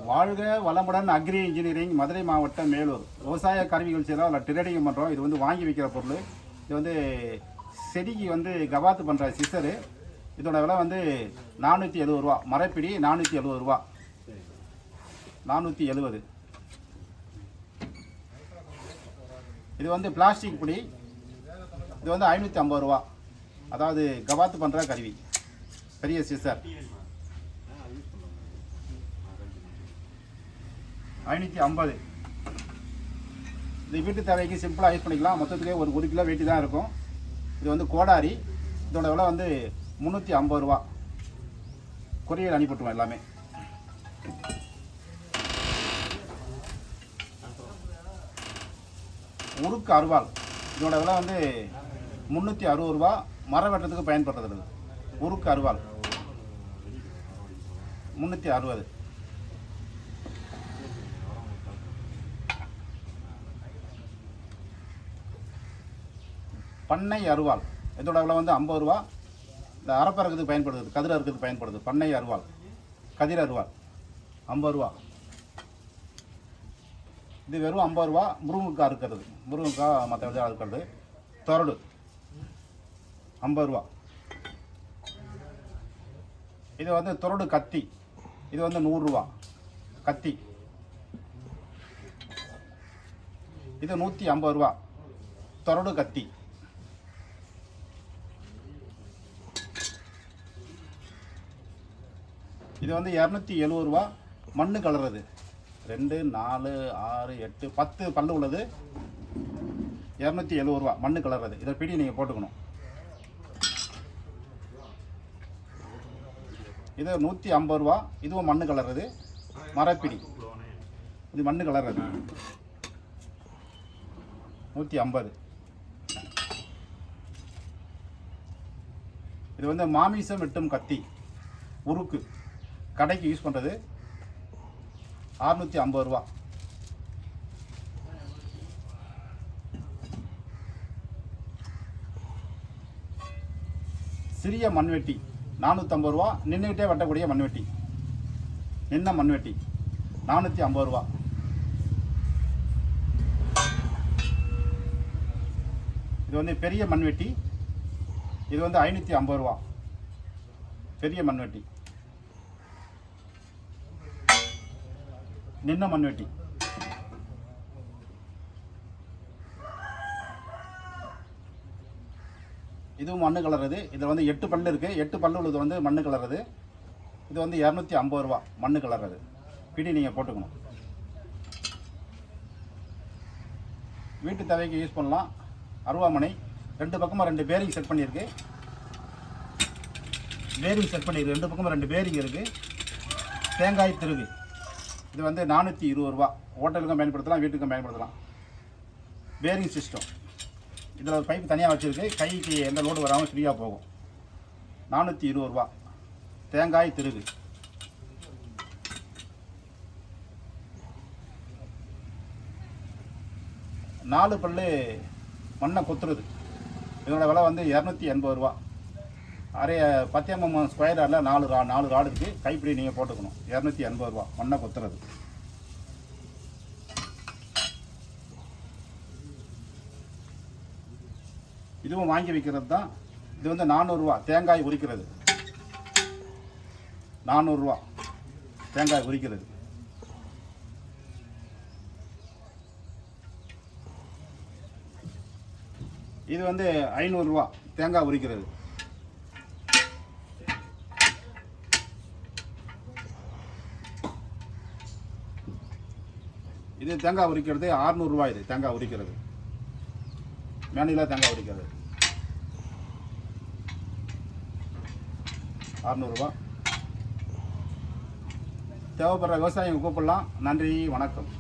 வாழ்க வளமுடன் agri engineering Madurai மாவட்டம் மேலூர் விவசாய கருவிகள் செய்கிறோம். அதில் ட்ரேடிங் பண்ணுறோம். இது வந்து வாங்கி வைக்கிற பொருள். இது வந்து செடிக்கு வந்து கவாத்து பண்ணுற சிசரு. இதோட விலை வந்து 470 ரூபா. மரப்பிடி 470 ரூபா. 470. இது வந்து பிளாஸ்டிக் பிடி. இது வந்து 550 ரூபா. அதாவது கவாத்து பண்ணுற கருவி, பெரிய சிசர் 550. இது வீட்டு தேவைக்கு சிம்பிளாக யூஸ் பண்ணிக்கலாம். மொத்தத்துக்கே ஒரு கிலோ வெயிட்டு தான் இருக்கும். இது வந்து கோடாரி. இதோட விலை வந்து 350 ரூபா. கொரியர் அனுப்பிவிட்டுருவோம் எல்லாமே. உருக்கு அருவாள். இதோட விலை வந்து 360 ரூபா. மரம் வெட்டுறதுக்கு பயன்படுறது. உருக்கு அருவாள் 360. பண்ணை அருவாள். இதோட விலை வந்து 50 ரூபா. இந்த அரைப்பறக்கிறதுக்கு பயன்படுது, கதிர் அறுக்கிறதுக்கு பயன்படுது. பண்ணை அருவாள், கதிர் அருவாள் 50 ரூபா. இது வெறும் 50 ரூபா. முருங்கைக்காய் அறுக்கிறது, முருங்கைக்காய் மற்ற விதை அறுக்கிறது. தொரடு 50 ரூபா. இது வந்து தொரடு கத்தி. இது வந்து 100 ரூபா கத்தி. இது 150 ரூபா தொரடு கத்தி. இது வந்து 270 ரூபா. மண்ணு கலர்றது. 2, 4, 6, 8, 10 பல்லு உள்ளது. 270 ரூபா மண்ணு கலர்றது. இதை பிடி நீங்கள் போட்டுக்கணும். இது 150 ரூபா. இதுவும் மண்ணு கலர்றது. மரப்பிடி. இது மண்ணு கலர்றது 150. இது வந்து மாமிசம் வெட்டும் கத்தி, உருக்கு, கடைக்கு யூஸ் பண்ணுறது. 650 ரூபா. சிறிய மண்வெட்டி 450 ரூபா. நின்றுக்கிட்டே வெட்டக்கூடிய மண்வெட்டி, நின்ன மண்வெட்டி 450 ரூபா. இது வந்து பெரிய மண்வெட்டி. இது வந்து 550 ரூபா. பெரிய மண்வெட்டி, நின்ன மண்வெட்டி. இதுவும் மண்ணு கலர்றது. இதில் வந்து 8 பல்லு இருக்குது. 8 பல்லு உள்ளது வந்து மண்ணு கலர்றது. இது வந்து 250 ரூபா மண்ணு கலர்றது. பிடி நீங்கள் போட்டுக்கணும். வீட்டு தேவைக்கு யூஸ் பண்ணலாம். அருவாமனை 2 பக்கமாக 2 பேரிங் செட் பண்ணியிருக்கு. பேரிங் செட் பண்ணியிருக்கு. 2 பக்கமாக 2 பேரிங் இருக்குது. தேங்காய் திருகு. இது வந்து 420 ரூபா. ஹோட்டலுக்கும் பயன்படுத்தலாம், வீட்டுக்கும் பயன்படுத்தலாம். Bearing system. இதில் ஒரு பைப் தனியாக வச்சுருக்கு. கைக்கு எந்த லோடு வராமல் ஃப்ரீயாக போகும். 420 ரூபா. தேங்காய் திருகு. நாலு பல்லு மண்ணை கொத்துறது. இதோட விலை வந்து 280 ரூபா. 10 mm ஸ்கொயர் யார்டில் 4 ராடு இருக்குது. கைப்பிடி நீங்கள் போட்டுக்கணும். 280 ரூபா மண்ணை கொத்துறது. இதுவும் வாங்கி வைக்கிறது தான். இது வந்து 400 ரூபா. தேங்காய் உரிக்கிறது 400 ரூபா. தேங்காய் உரிக்கிறது. இது வந்து 500 ரூபா. தேங்காய் உரிக்கிறது. இது தேங்காய் உரிக்கிறது 600 ரூபா. இது தேங்காய் உரிக்கிறது, மேனில தேங்காய் உரிக்கிறது 600 ரூபா. தேவைப்படுற விவசாயிங்க கூப்பிடலாம். நன்றி, வணக்கம்.